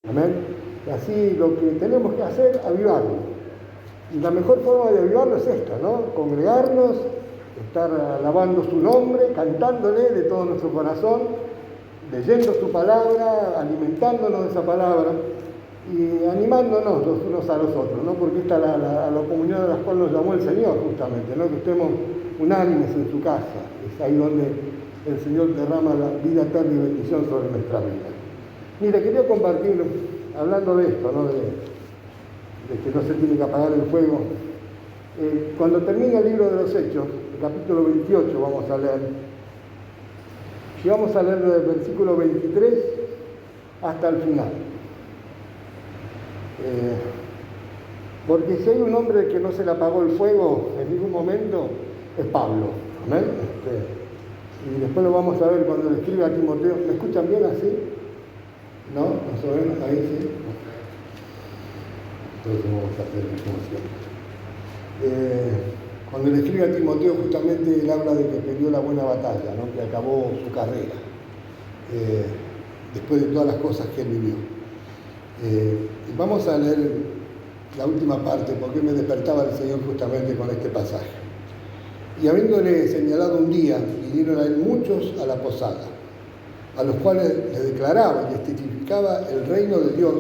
Amén. Y así lo que tenemos que hacer, avivarlo. Y la mejor forma de avivarlo es esta, ¿no? Congregarnos, estar alabando su nombre, cantándole de todo nuestro corazón, leyendo su palabra, alimentándonos de esa palabra y animándonos los unos a los otros, ¿no? Porque esta es la comunión a la cual nos llamó el Señor, justamente, ¿no? Que estemos unánimes en su casa. Es ahí donde el Señor derrama la vida eterna y bendición sobre nuestra vida. Mira, quería compartir, hablando de esto, ¿no? De que no se tiene que apagar el fuego. Cuando termina el libro de los Hechos, el capítulo 28 vamos a leer, y vamos a leer desde el versículo 23 hasta el final. Porque si hay un hombre que no se le apagó el fuego en ningún momento, es Pablo. ¿Amén? Y después lo vamos a ver cuando le escribe a Timoteo. ¿Me escuchan bien así? ¿No? ¿Más o menos? Ahí sí. Entonces vamos a hacer como siempre. Cuando le escribe a Timoteo, justamente él habla de que peleó la buena batalla, ¿no? Que acabó su carrera, después de todas las cosas que él vivió. Vamos a leer la última parte, porque me despertaba el Señor justamente con este pasaje. Y habiéndole señalado un día, vinieron a él muchos a la posada, a los cuales le declaraba y les testificaba el reino de Dios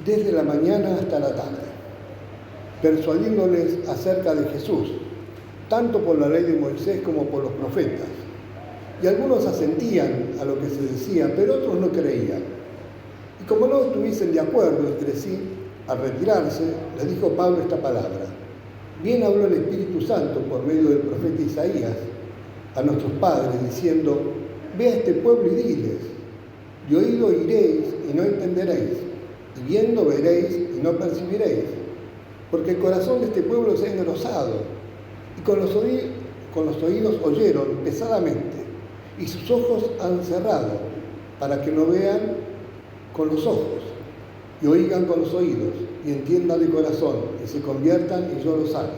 desde la mañana hasta la tarde, persuadiéndoles acerca de Jesús, tanto por la ley de Moisés como por los profetas. Y algunos asentían a lo que se decía, pero otros no creían. Y como no estuviesen de acuerdo entre sí, al retirarse, les dijo Pablo esta palabra: bien habló el Espíritu Santo por medio del profeta Isaías a nuestros padres, diciendo: ve a este pueblo y diles, de oído oiréis y no entenderéis, y viendo veréis y no percibiréis, porque el corazón de este pueblo se ha engrosado, y con los oídos oyeron pesadamente, y sus ojos han cerrado, para que no vean con los ojos, y oigan con los oídos, y entiendan de corazón, y se conviertan y yo los sane.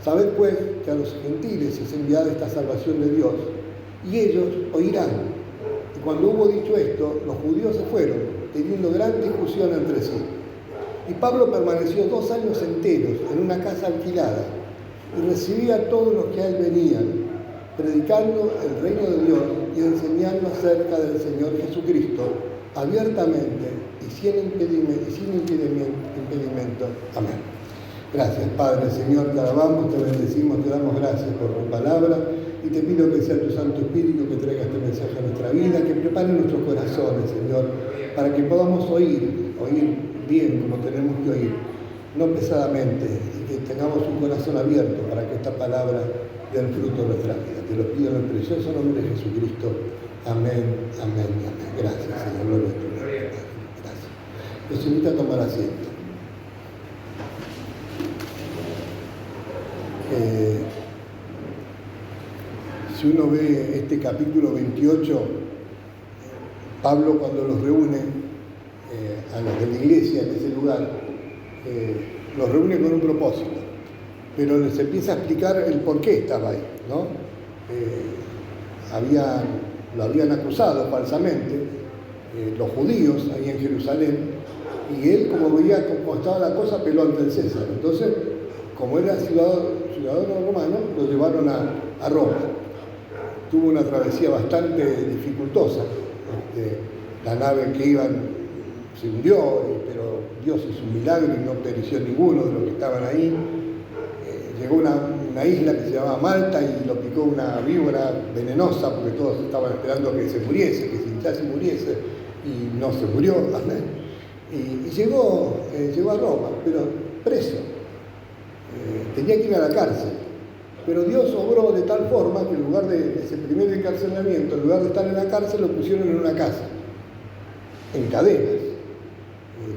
Sabed pues que a los gentiles es enviada esta salvación de Dios, y ellos oirán. Y cuando hubo dicho esto, los judíos se fueron, teniendo gran discusión entre sí. Y Pablo permaneció 2 años enteros en una casa alquilada, y recibía a todos los que a él venían, predicando el reino de Dios y enseñando acerca del Señor Jesucristo, abiertamente y sin impedimento. Amén. Gracias, Padre, Señor, te alabamos, te bendecimos, te damos gracias por tu palabra y te pido que sea tu Santo Espíritu que traiga este mensaje a nuestra vida, que prepare nuestros corazones, Señor, para que podamos oír bien como tenemos que oír, no pesadamente, y que tengamos un corazón abierto para que esta palabra dé el fruto de nuestra vida. Te lo pido en el precioso nombre de Jesucristo. Amén, amén y amén. Gracias, Señor. Gloria a tu nombre. Gracias. Los invito a tomar asiento. Si uno ve este capítulo 28, Pablo cuando los reúne a los de la iglesia en ese lugar, los reúne con un propósito, pero les empieza a explicar el por qué estaba ahí, ¿no? Lo habían acusado falsamente los judíos ahí en Jerusalén, y él, como veía cómo estaba la cosa, peló ante el César. Entonces, como era ciudadano romano, lo llevaron a Roma. Tuvo una travesía bastante dificultosa. La nave que iban se hundió, pero Dios hizo un milagro y no pereció ninguno de los que estaban ahí. Llegó a una isla que se llamaba Malta y lo picó una víbora venenosa, porque todos estaban esperando que se muriese, que se hinchase y muriese, y no se murió. Y llegó a Roma, pero preso. Tenía que ir a la cárcel. Pero Dios obró de tal forma que en lugar de ese primer encarcelamiento, en lugar de estar en la cárcel, lo pusieron en una casa, en cadenas.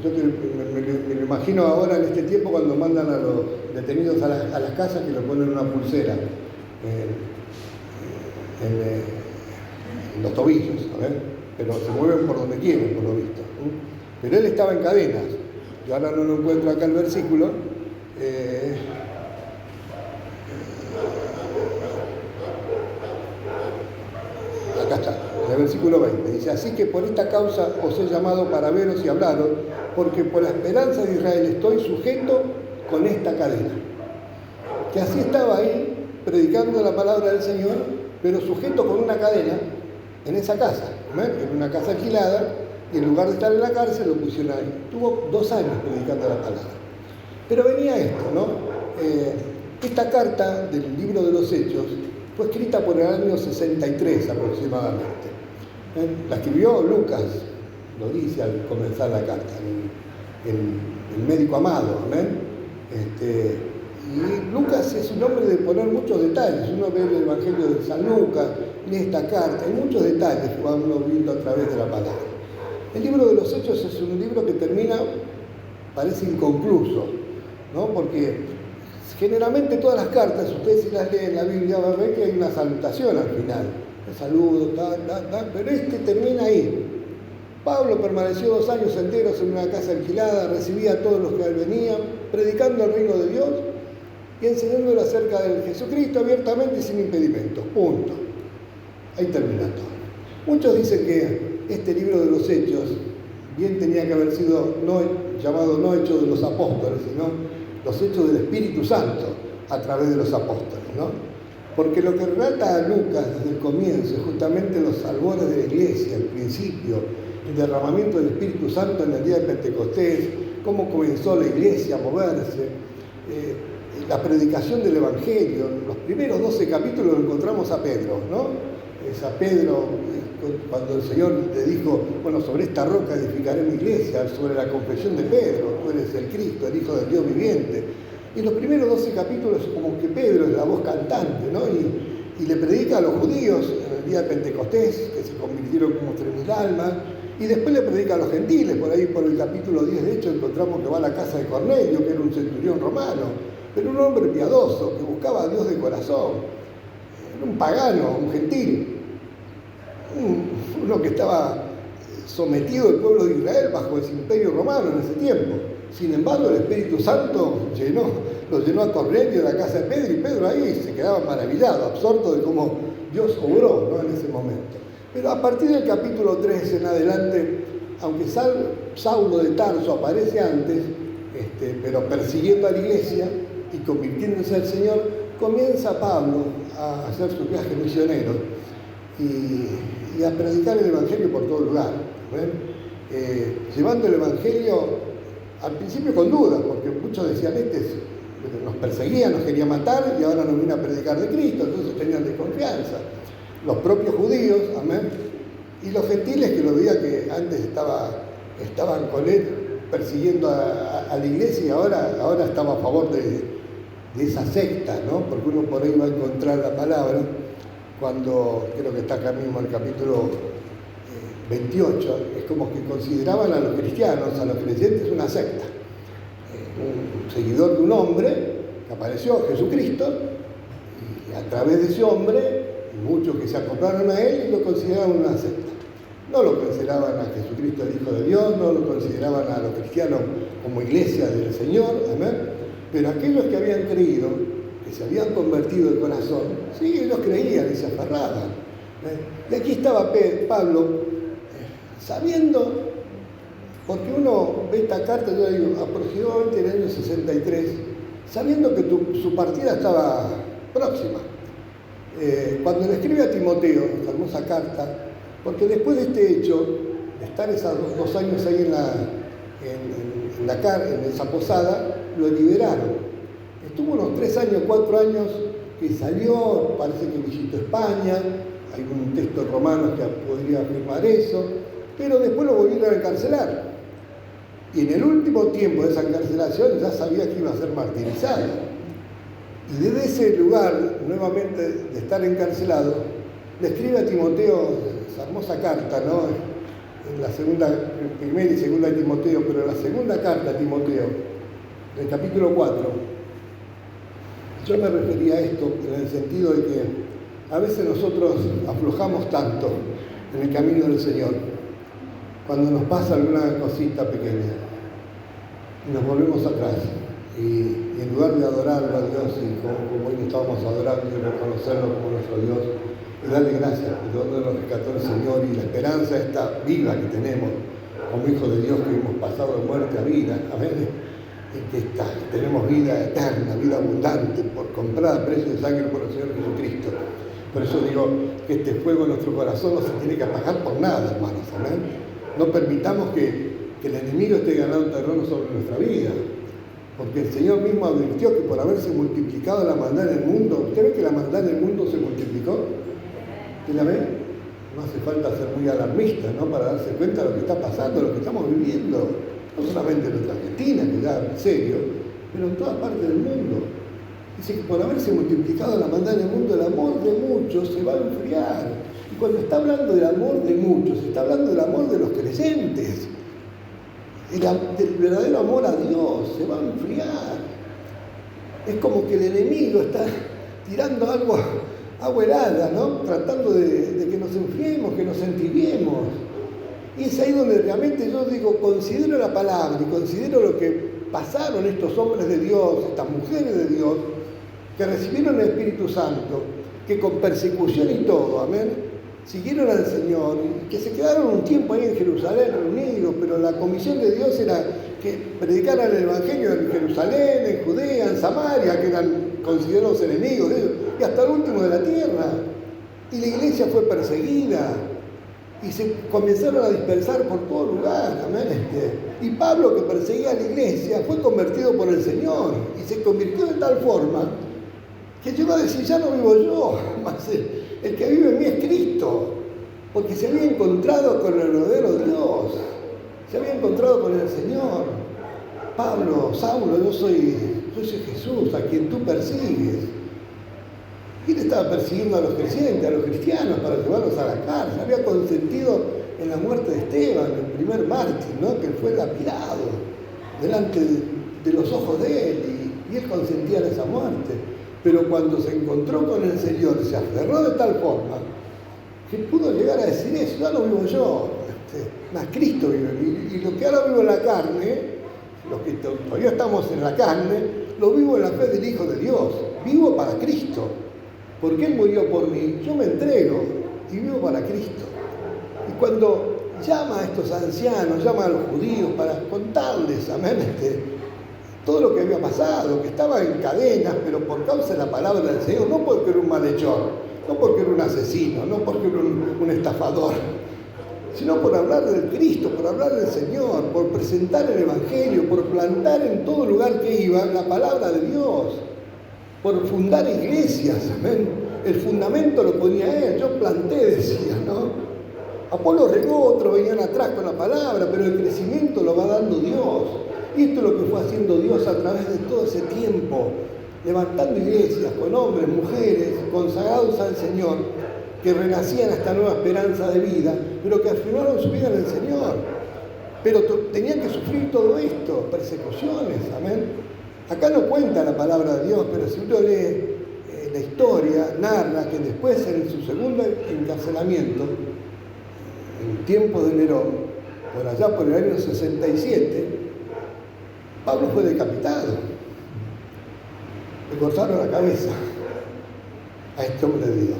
Yo me lo imagino ahora en este tiempo cuando mandan a los detenidos a las casas, que lo ponen en una pulsera en los tobillos, pero se mueven por donde quieren, por lo visto. Pero él estaba en cadenas. Yo ahora no lo encuentro acá el versículo. Acá está, en el versículo versículo 20. Dice, así que por esta causa os he llamado para veros y hablaros, porque por la esperanza de Israel estoy sujeto con esta cadena. Que así estaba ahí, predicando la palabra del Señor, pero sujeto con una cadena en esa casa, en una casa alquilada, y en lugar de estar en la cárcel lo pusieron ahí. Tuvo 2 años predicando la palabra. Pero venía esto, ¿no? Esta carta del libro de los Hechos fue escrita por el año 63 aproximadamente. La escribió Lucas, lo dice al comenzar la carta, el médico amado. Y Lucas es un hombre de poner muchos detalles. Uno ve el Evangelio de San Lucas, lee esta carta, hay muchos detalles que vamos viendo a través de la palabra. El libro de los Hechos es un libro que termina, parece inconcluso, ¿no? Porque generalmente todas las cartas, ustedes si las leen en la Biblia van a ver que hay una salutación al final. El saludo, pero este termina ahí. Pablo permaneció 2 años enteros en una casa alquilada, recibía a todos los que venían, predicando el reino de Dios y enseñándole acerca de Jesucristo abiertamente y sin impedimentos. Punto. Ahí termina todo. Muchos dicen que este libro de los Hechos bien tenía que haber sido llamado no Hechos de los Apóstoles, sino los Hechos del Espíritu Santo a través de los apóstoles, ¿no? Porque lo que relata a Lucas desde el comienzo es justamente los albores de la iglesia, el principio, el derramamiento del Espíritu Santo en el día de Pentecostés, cómo comenzó la iglesia a moverse, la predicación del Evangelio. En los primeros 12 capítulos encontramos a Pedro, ¿no? Es a Pedro cuando el Señor le dijo, bueno, sobre esta roca edificaré mi iglesia, sobre la confesión de Pedro, tú eres el Cristo, el Hijo del Dios viviente. Y en los primeros 12 capítulos como que Pedro es la voz cantante, ¿no? Y le predica a los judíos en el día de Pentecostés, que se convirtieron como 3.000 almas, y después le predica a los gentiles. Por ahí, por el capítulo 10, de hecho, encontramos que va a la casa de Cornelio, que era un centurión romano, pero un hombre piadoso, que buscaba a Dios de corazón. Era un pagano, un gentil, uno que estaba sometido al pueblo de Israel bajo ese imperio romano en ese tiempo. Sin embargo, el Espíritu Santo lo llenó a Cornelio en la casa de Pedro, y Pedro ahí se quedaba maravillado, absorto de cómo Dios obró, ¿no? En ese momento. Pero a partir del capítulo 13 en adelante, aunque Saulo de Tarso aparece antes, pero persiguiendo a la iglesia y convirtiéndose al Señor, comienza Pablo a hacer su viaje misionero y a predicar el Evangelio por todo lugar, llevando el Evangelio al principio con dudas, porque muchos decían, nos perseguía, nos quería matar y ahora nos viene a predicar de Cristo, entonces tenían desconfianza. Los propios judíos, amén, y los gentiles que lo veían que antes estaban con él persiguiendo a la iglesia, y ahora estaba a favor de esa secta, ¿no? Porque uno por ahí va a encontrar la palabra cuando, creo que está acá mismo en el capítulo 28, es como que consideraban a los cristianos, a los creyentes, una secta. Un seguidor de un hombre que apareció, Jesucristo, y a través de ese hombre, muchos que se acoplaron a él lo consideraban una secta. No lo consideraban a Jesucristo el Hijo de Dios, no lo consideraban a los cristianos como iglesia del Señor, amén. Pero aquellos que habían creído, que se habían convertido de corazón, sí, ellos creían y se aferraban. Y aquí estaba Pablo, sabiendo, porque uno ve esta carta, yo digo, aproximadamente en el año 63, sabiendo que su partida estaba próxima. Cuando le escribe a Timoteo, esta hermosa carta, porque después de este hecho, de estar esos 2 años ahí en esa posada, lo liberaron. Estuvo unos 3 años, 4 años que salió, parece que visitó España, hay un texto romano que podría afirmar eso, pero después lo volvieron a encarcelar. Y en el último tiempo de esa encarcelación ya sabía que iba a ser martirizado. Y desde ese lugar, nuevamente de estar encarcelado, le escribe a Timoteo esa hermosa carta, ¿no? En la primera y segunda de Timoteo, pero en la segunda carta a Timoteo, del capítulo 4, yo me refería a esto en el sentido de que a veces nosotros aflojamos tanto en el camino del Señor, cuando nos pasa alguna cosita pequeña, y nos volvemos atrás, y en lugar de adorarlo a Dios, y como hoy estábamos adorando y reconocerlo como nuestro Dios, y darle gracias por dónde nos rescató el Señor y la esperanza esta viva que tenemos como hijos de Dios, que hemos pasado de muerte a vida, amén, y que tenemos vida eterna, vida abundante, por comprada a precio de sangre por el Señor Jesucristo. Por eso digo que este fuego en nuestro corazón no se tiene que apagar por nada, hermanos, amén. No permitamos que el enemigo esté ganando terreno sobre nuestra vida, porque el Señor mismo advirtió que por haberse multiplicado la maldad en el mundo, ¿usted ve que la maldad en el mundo se multiplicó? ¿Usted la ve? No hace falta ser muy alarmista, ¿no?, para darse cuenta de lo que está pasando, lo que estamos viviendo, no solamente en nuestra Argentina, que ya en serio, pero en toda parte del mundo. Dice que por haberse multiplicado la maldad en el mundo, el amor de muchos se va a enfriar. Y cuando está hablando del amor de muchos, está hablando del amor de los creyentes. El verdadero amor a Dios se va a enfriar. Es como que el enemigo está tirando agua helada, ¿no?, tratando de que nos enfriemos, que nos entibiemos. Y es ahí donde realmente yo digo, considero la palabra y considero lo que pasaron estos hombres de Dios, estas mujeres de Dios, que recibieron el Espíritu Santo, que con persecución y todo, amén, siguieron al Señor, y que se quedaron un tiempo ahí en Jerusalén reunidos, pero la comisión de Dios era que predicaran el Evangelio en Jerusalén, en Judea, en Samaria, que eran considerados enemigos de ellos, y hasta el último de la tierra. Y la iglesia fue perseguida, y se comenzaron a dispersar por todo lugar, amén. Y Pablo, que perseguía a la iglesia, fue convertido por el Señor, y se convirtió de tal forma que llegó a decir, ya no vivo yo, más el que vive en mí es Cristo, porque se había encontrado con el verdadero Dios, se había encontrado con el Señor. Pablo, Saulo, yo soy Jesús, a quien tú persigues. Y él estaba persiguiendo a los creyentes, a los cristianos, para llevarlos a la cárcel. Había consentido en la muerte de Esteban, el primer mártir, ¿no?, que fue lapidado delante de los ojos de él, y él consentía en esa muerte. Pero cuando se encontró con el Señor, se aferró de tal forma que pudo llegar a decir eso, ya no vivo yo, más Cristo vive en mí. Y lo que ahora vivo en la carne, los que todavía estamos en la carne, lo vivo en la fe del Hijo de Dios. Vivo para Cristo, porque Él murió por mí, yo me entrego y vivo para Cristo. Y cuando llama a estos ancianos, llama a los judíos para contarles, amén, todo lo que había pasado, que estaba en cadenas, pero por causa de la palabra del Señor, no porque era un malhechor, no porque era un asesino, no porque era un estafador, sino por hablar del Cristo, por hablar del Señor, por presentar el Evangelio, por plantar en todo lugar que iba la palabra de Dios, por fundar iglesias, amén. El fundamento lo ponía Él, yo planté, decía, ¿no? Apolo regó, otros venían atrás con la palabra, pero el crecimiento lo va dando Dios. Y esto es lo que fue haciendo Dios a través de todo ese tiempo, levantando iglesias con hombres, mujeres, consagrados al Señor, que renacían a esta nueva esperanza de vida, pero que afirmaron su vida en el Señor. Pero tenían que sufrir todo esto, persecuciones, amén. Acá no cuenta la palabra de Dios, pero si uno lee la historia, narra que después, en su segundo encarcelamiento, en tiempo de Nerón, por allá por el año 67, Pablo fue decapitado. Le cortaron la cabeza a este hombre de Dios.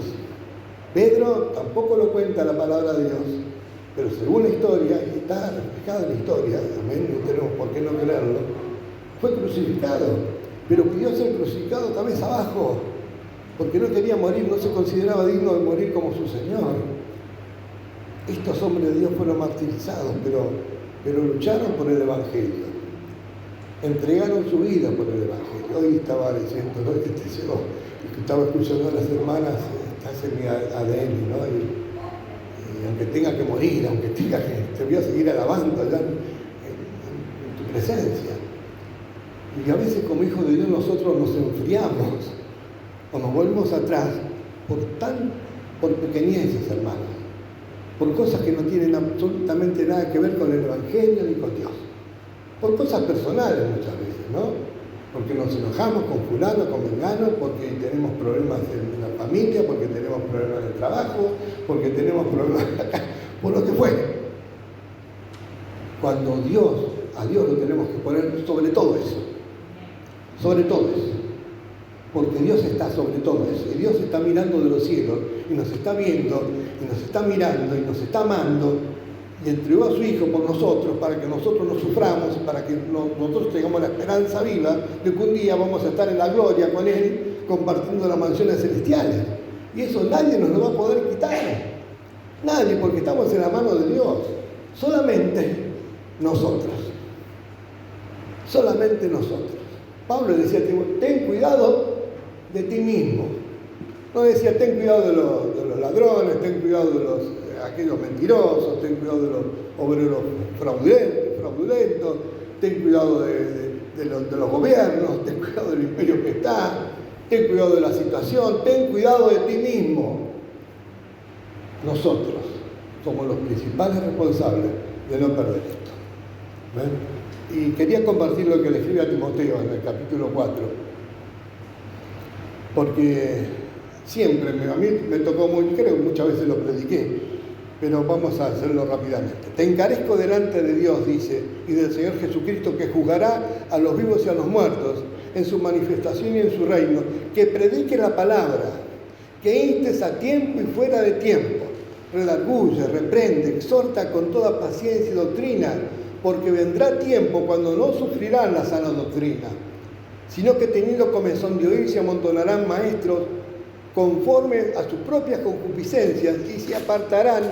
Pedro tampoco lo cuenta la palabra de Dios, pero según la historia, y está reflejada en la historia, amén, no tenemos por qué no creerlo, fue crucificado, pero pidió ser crucificado cabeza abajo, porque no quería morir, no se consideraba digno de morir como su Señor. Estos hombres de Dios fueron martirizados, pero lucharon por el Evangelio. Entregaron su vida por el Evangelio. Hoy estaba diciendo, ¿no?, que estaba escuchando a las hermanas, estás en mi ADN, ¿no? Y aunque tenga que morir, aunque tenga que, te voy a seguir alabando allá en tu presencia. Y a veces como hijos de Dios nosotros nos enfriamos o nos volvemos atrás por pequeñeces, hermanos, por cosas que no tienen absolutamente nada que ver con el Evangelio ni con Dios. Por cosas personales muchas veces, ¿no? Porque nos enojamos con fulano, con vengano, porque tenemos problemas en la familia, porque tenemos problemas en el trabajo, porque tenemos problemas acá, por lo que fuere. Cuando a Dios lo tenemos que poner sobre todo eso. Sobre todo eso. porque Dios está sobre todo eso, y Dios está mirando de los cielos, y nos está viendo, y nos está mirando, y nos está amando, y entregó a su Hijo por nosotros, para que nosotros no suframos, para que nosotros tengamos la esperanza viva de que un día vamos a estar en la gloria con Él, compartiendo las mansiones celestiales. Y eso nadie nos lo va a poder quitar. Nadie, porque estamos en la mano de Dios. Solamente nosotros. Solamente nosotros. Pablo decía, ten cuidado de ti mismo. No decía, ten cuidado de los ladrones, ten cuidado de aquellos mentirosos, ten cuidado de los obreros fraudulentos, ten cuidado de los gobiernos, ten cuidado del imperio que está, ten cuidado de la situación, ten cuidado de ti mismo. Nosotros somos los principales responsables de no perder esto. ¿Ven? Y quería compartir lo que le escribe a Timoteo en el capítulo 4, porque siempre, a mí me tocó creo que muchas veces lo prediqué, pero vamos a hacerlo rápidamente. Te encarezco delante de Dios, dice, y del Señor Jesucristo, que juzgará a los vivos y a los muertos en su manifestación y en su reino, que predique la palabra, que instes a tiempo y fuera de tiempo, redarguye, reprende, exhorta con toda paciencia y doctrina, porque vendrá tiempo cuando no sufrirán la sana doctrina, sino que teniendo comezón de oír se amontonarán maestros conforme a sus propias concupiscencias y se apartarán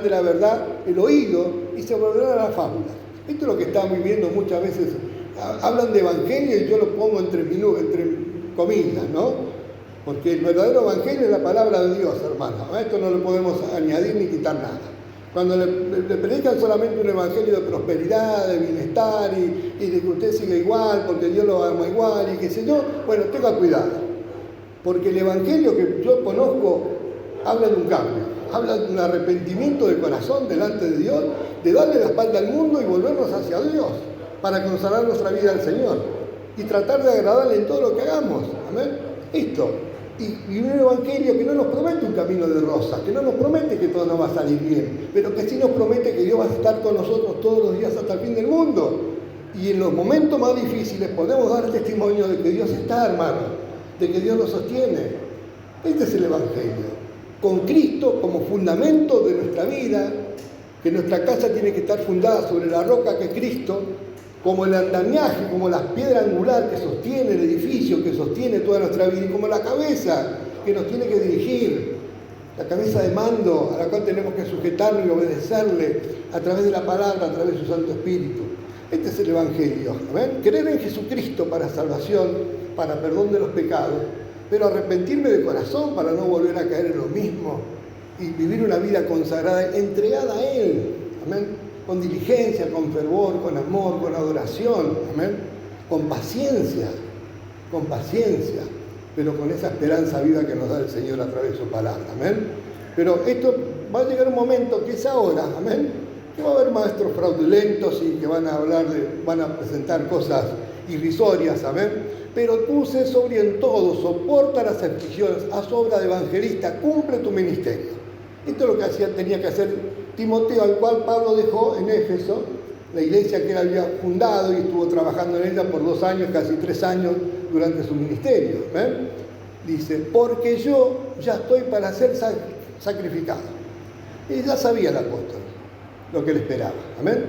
de la verdad el oído y se volverán a las fábulas. Esto es lo que estamos viviendo muchas veces. Hablan de evangelio y yo lo pongo entre comillas, ¿no? Porque el verdadero evangelio es la palabra de Dios, hermano. A esto no le podemos añadir ni quitar nada. Cuando le predican solamente un evangelio de prosperidad, de bienestar y de que usted siga igual, porque Dios lo ama igual y qué sé yo, bueno, tenga cuidado. Porque el evangelio que yo conozco habla de un cambio, habla de un arrepentimiento de corazón delante de Dios, de darle la espalda al mundo y volvernos hacia Dios para consagrar nuestra vida al Señor y tratar de agradarle en todo lo que hagamos. Amén. Esto. Y un evangelio que no nos promete un camino de rosas, que no nos promete que todo nos va a salir bien, pero que sí nos promete que Dios va a estar con nosotros todos los días hasta el fin del mundo. Y en los momentos más difíciles podemos dar testimonio de que Dios está, hermano, de que Dios nos sostiene. Este es el evangelio. Con Cristo como fundamento de nuestra vida, que nuestra casa tiene que estar fundada sobre la roca que es Cristo, como el andamiaje, como la piedra angular que sostiene el edificio, que sostiene toda nuestra vida, y como la cabeza que nos tiene que dirigir, la cabeza de mando a la cual tenemos que sujetarnos y obedecerle a través de la palabra, a través de su Santo Espíritu. Este es el Evangelio. ¿Ven? Creer en Jesucristo para salvación, para perdón de los pecados, pero arrepentirme de corazón para no volver a caer en lo mismo y vivir una vida consagrada, entregada a Él. Amén. Con diligencia, con fervor, con amor, con adoración, amén, con paciencia, pero con esa esperanza viva que nos da el Señor a través de su palabra, amén. Pero esto va a llegar un momento que es ahora, amén, que va a haber maestros fraudulentos y que van a presentar cosas irrisorias, amén, pero tú sé sobrio en todo, soporta las aflicciones, haz obra de evangelista, cumple tu ministerio. Esto es lo que tenía que hacer Timoteo, al cual Pablo dejó en Éfeso, la iglesia que él había fundado y estuvo trabajando en ella por 2 años, casi 3 años durante su ministerio. Dice, porque yo ya estoy para ser sacrificado. Y ya sabía el apóstol lo que le esperaba. Amén.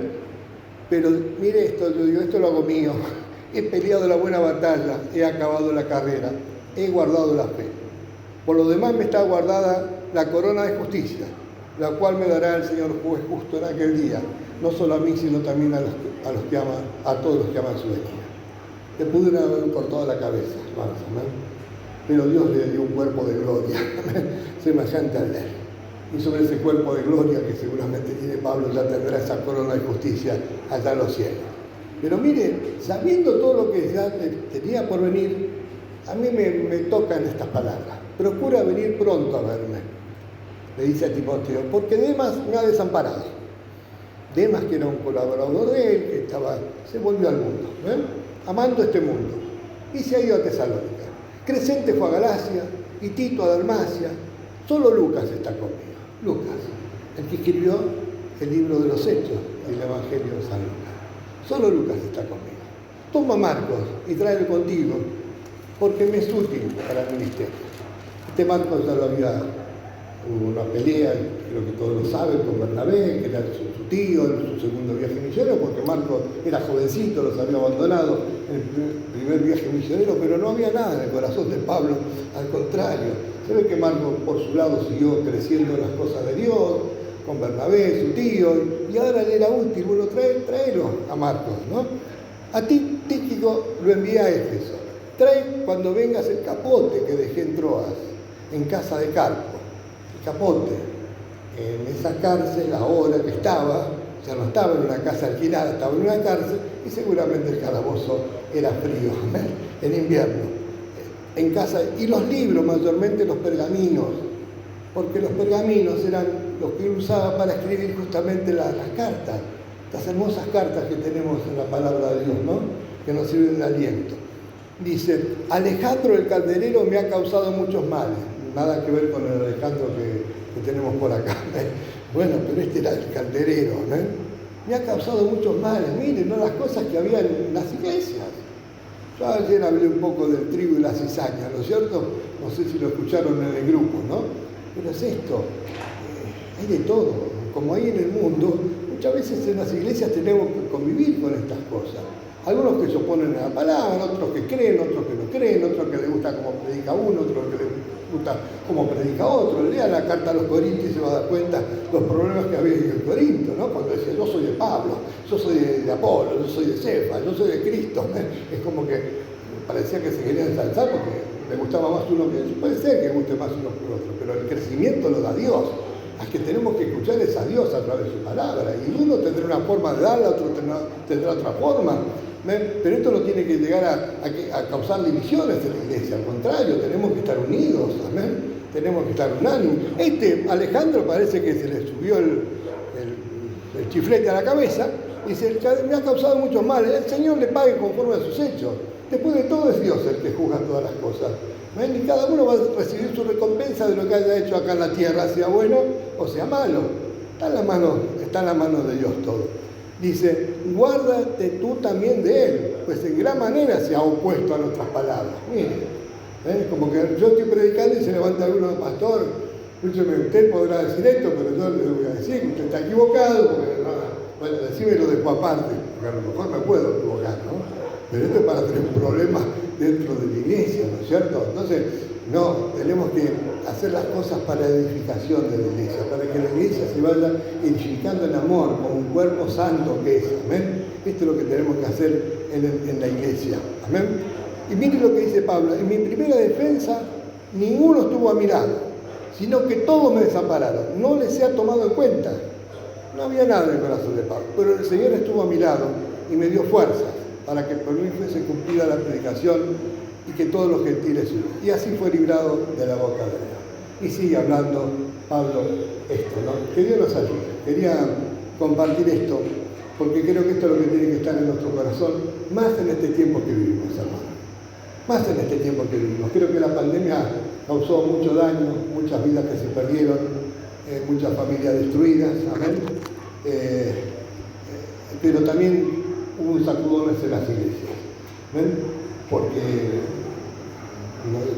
Pero mire esto, yo digo, esto lo hago mío. He peleado la buena batalla, he acabado la carrera, he guardado la fe. Por lo demás me está guardada la corona de justicia, la cual me dará el Señor juez justo en aquel día, no solo a mí, sino también a todos los que aman su venida. Le pudieron haber cortado la cabeza, hermanos, ¿no? Pero Dios le dio un cuerpo de gloria, semejante al de él. Y sobre ese cuerpo de gloria que seguramente tiene Pablo, ya tendrá esa corona de justicia allá en los cielos. Pero mire, sabiendo todo lo que ya tenía por venir, a mí me tocan estas palabras. Procura venir pronto a verme, le dice a Timoteo, porque Demas me ha desamparado. Demas, que era un colaborador de él, que se volvió al mundo, amando este mundo, y se ha ido a Tesalónica. Crescente fue a Galacia y Tito a Dalmacia. Solo Lucas está conmigo. Lucas, el que escribió el libro de los Hechos del Evangelio de San Lucas. Solo Lucas está conmigo. Toma Marcos y tráelo contigo, porque me es útil para el ministerio. Este Marcos ya lo había, hubo una pelea, creo que todos lo saben, con Bernabé, que era su tío en su segundo viaje misionero, porque Marcos era jovencito, los había abandonado en el primer viaje misionero, pero no había nada en el corazón de Pablo, al contrario. Se ve que Marcos por su lado siguió creciendo en las cosas de Dios, con Bernabé, su tío, y ahora le era útil, bueno, tráelo a Marcos, ¿no? A ti, Tíquico, lo envié a Éfeso. Trae cuando vengas el capote que dejé en Troas, en casa de Carpo. El capote, en esa cárcel ahora que estaba, ya no estaba en una casa alquilada, estaba en una cárcel, y seguramente el calabozo era frío, en invierno. En casa, y los libros, mayormente los pergaminos, porque los pergaminos eran los que él usaba para escribir justamente las cartas, las hermosas cartas que tenemos en la palabra de Dios, ¿no? Que nos sirven de aliento. Dice, Alejandro el calderero me ha causado muchos males. Nada que ver con el Alejandro que tenemos por acá. Bueno, pero este era el calderero, ¿no? Me ha causado muchos males. Miren, ¿no? Las cosas que había en las iglesias. Yo ayer hablé un poco del trigo y la cizaña, ¿no es cierto? No sé si lo escucharon en el grupo, ¿no? Pero es esto, hay de todo. Como hay en el mundo, muchas veces en las iglesias tenemos que convivir con estas cosas. Algunos que se oponen a la palabra, otros que creen, otros que no creen, otros que les gusta cómo predica uno, otros que les gusta cómo predica otro. Lea la carta a los Corintios y se va a dar cuenta los problemas que había en Corinto, ¿no? Cuando decía, yo soy de Pablo, yo soy de Apolo, yo soy de Cefa, yo soy de Cristo. Es como que parecía que se querían ensalzar porque le gustaba más uno que otro. Puede ser que guste más uno que otro, pero el crecimiento lo da Dios. Al que tenemos que escuchar es a Dios a través de su palabra. Y uno tendrá una forma de darla, otro tendrá otra forma. Pero esto no tiene que llegar a causar divisiones en la iglesia. Al contrario, tenemos que estar unidos. ¿Amén? Tenemos que estar unánimes. Alejandro parece que se le subió el chiflete a la cabeza. Y dice, me ha causado muchos males. El Señor le pague conforme a sus hechos. Después de todo es Dios el que juzga todas las cosas. ¿Ven? Y cada uno va a recibir su recompensa de lo que haya hecho acá en la tierra, sea bueno o sea malo. Está en la mano de Dios todo. Dice, guárdate tú también de él, pues en gran manera se ha opuesto a nuestras palabras. Miren, como que yo estoy predicando y se levanta alguno, pastor, escúcheme, usted podrá decir esto, pero yo le voy a decir que usted está equivocado, porque bueno, decímelo después aparte, porque a lo mejor me puedo equivocar, ¿no? Pero esto es para tener problemas dentro de la iglesia, ¿no es cierto? Entonces, no, tenemos que hacer las cosas para edificación de la iglesia, para que la iglesia se vaya edificando en amor, como un cuerpo santo que es, ¿amén? Esto es lo que tenemos que hacer en la iglesia, ¿amén? Y miren lo que dice Pablo, en mi primera defensa, ninguno estuvo a mi lado, sino que todos me desampararon, no les he tomado en cuenta. No había nada en el corazón de Pablo, pero el Señor estuvo a mi lado y me dio fuerzas para que por mí fuese cumplida la predicación y que todos los gentiles oyeran. Y así fue librado de la boca de Dios. Y sigue hablando Pablo esto, ¿no? Que Dios nos ayude. Quería compartir esto, porque creo que esto es lo que tiene que estar en nuestro corazón, más en este tiempo que vivimos, hermano. Más en este tiempo que vivimos. Creo que la pandemia causó mucho daño, muchas vidas que se perdieron, muchas familias destruidas, amén. Pero también hubo un sacudones en las iglesias, ¿ven? Porque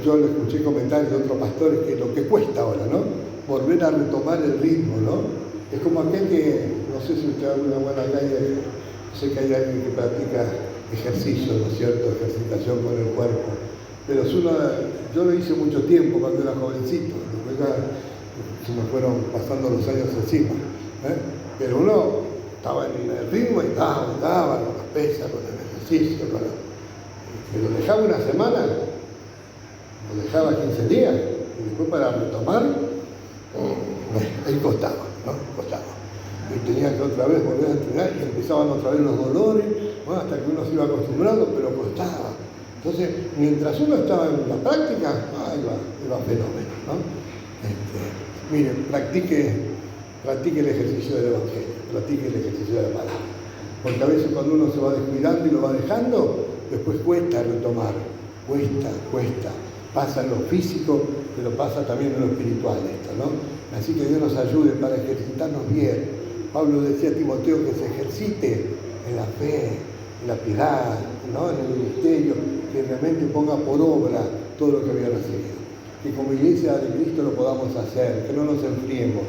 yo le escuché comentarios de otros pastores que lo que cuesta ahora, ¿no? Volver a retomar el ritmo, ¿no? Es como aquel que, no sé si usted alguna buena calle, sé que hay alguien que practica ejercicio, ¿no es cierto? Ejercitación con el cuerpo. Pero yo lo hice mucho tiempo cuando era jovencito, después ya se me fueron pasando los años encima, pero uno estaba en el ritmo y daba con las pesas, con el ejercicio, pero dejaba una semana, lo dejaba 15 días, y después para retomar, ahí costaba, ¿no? Costaba. Y tenía que otra vez volver a entrenar y empezaban otra vez los dolores, bueno, hasta que uno se iba acostumbrando, pero costaba. Entonces, mientras uno estaba en la práctica, iba fenómeno, ¿no? Miren, practique el ejercicio del Evangelio, practique el ejercicio de la palabra. Porque a veces cuando uno se va descuidando y lo va dejando, después cuesta retomar, cuesta. Pasa en lo físico, pero pasa también en lo espiritual esto, ¿no? Así que Dios nos ayude para ejercitarnos bien. Pablo decía a Timoteo que se ejercite en la fe, en la piedad, ¿no? En el ministerio, que realmente ponga por obra todo lo que había recibido. Que como iglesia de Cristo lo podamos hacer, que no nos enfriemos,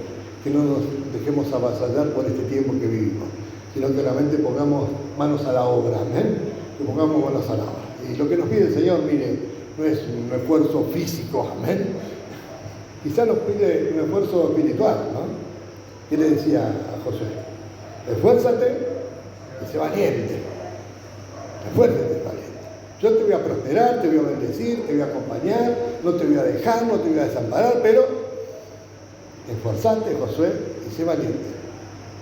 que no nos dejemos avasallar por este tiempo que vivimos, sino que realmente pongamos manos a la obra, amén, que pongamos manos a la obra. Y lo que nos pide el Señor, mire, no es un esfuerzo físico, amén, quizás nos pide un esfuerzo espiritual, ¿no? ¿Qué le decía a Josué? Esfuérzate y sé valiente, esfuérzate y sé valiente. Yo te voy a prosperar, te voy a bendecir, te voy a acompañar, no te voy a dejar, no te voy a desamparar, pero esforzate, Josué, y sé valiente,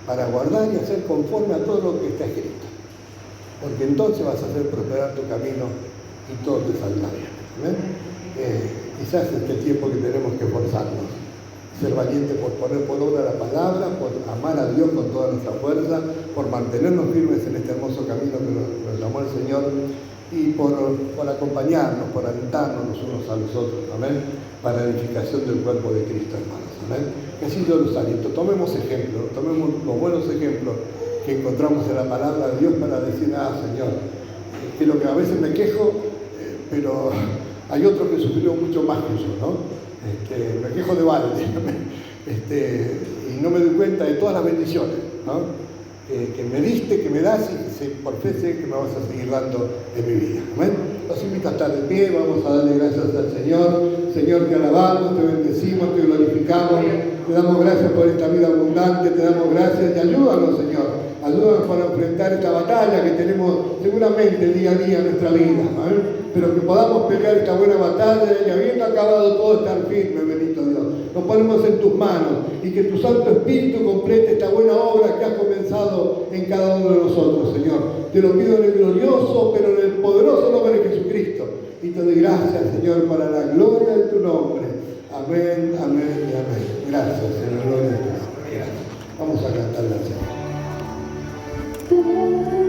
para guardar y hacer conforme a todo lo que está escrito. Porque entonces vas a hacer prosperar tu camino y todo te saldrá bien. ¿Amén? Quizás este tiempo que tenemos que esforzarnos, ser valientes por poner por obra la palabra, por amar a Dios con toda nuestra fuerza, por mantenernos firmes en este hermoso camino que nos llamó el Señor, y por acompañarnos, por alentarnos los unos a los otros, amén, para la edificación del cuerpo de Cristo, hermanos, amén. Que así yo los aliento, tomemos ejemplos, tomemos los buenos ejemplos que encontramos en la palabra de Dios para decir, Señor, que lo que a veces me quejo, pero hay otro que sufrió mucho más que yo, ¿no? Me quejo de balde, y no me doy cuenta de todas las bendiciones, ¿no? Que me diste, que me das, y por fe sé que me vas a seguir dando en mi vida. ¿Amén? Los invito a estar de pie, vamos a darle gracias al Señor. Señor, te alabamos, te bendecimos, te glorificamos, te damos gracias por esta vida abundante, te damos gracias y ayúdanos, Señor. Ayúdanos para enfrentar esta batalla que tenemos seguramente día a día en nuestra vida, ¿amén? Pero que podamos pelear esta buena batalla y habiendo acabado todo estar firme, bendito Dios. Nos ponemos en tus manos y que tu Santo Espíritu complete esta buena obra que has comenzado en cada uno de nosotros, Señor. Te lo pido en el glorioso, pero en el poderoso nombre de Jesucristo. Y te doy gracias, Señor, para la gloria de tu nombre. Amén, amén y amén. Gracias, Señor, gloria a tu nombre. Gracias. Vamos a cantarle al Señor.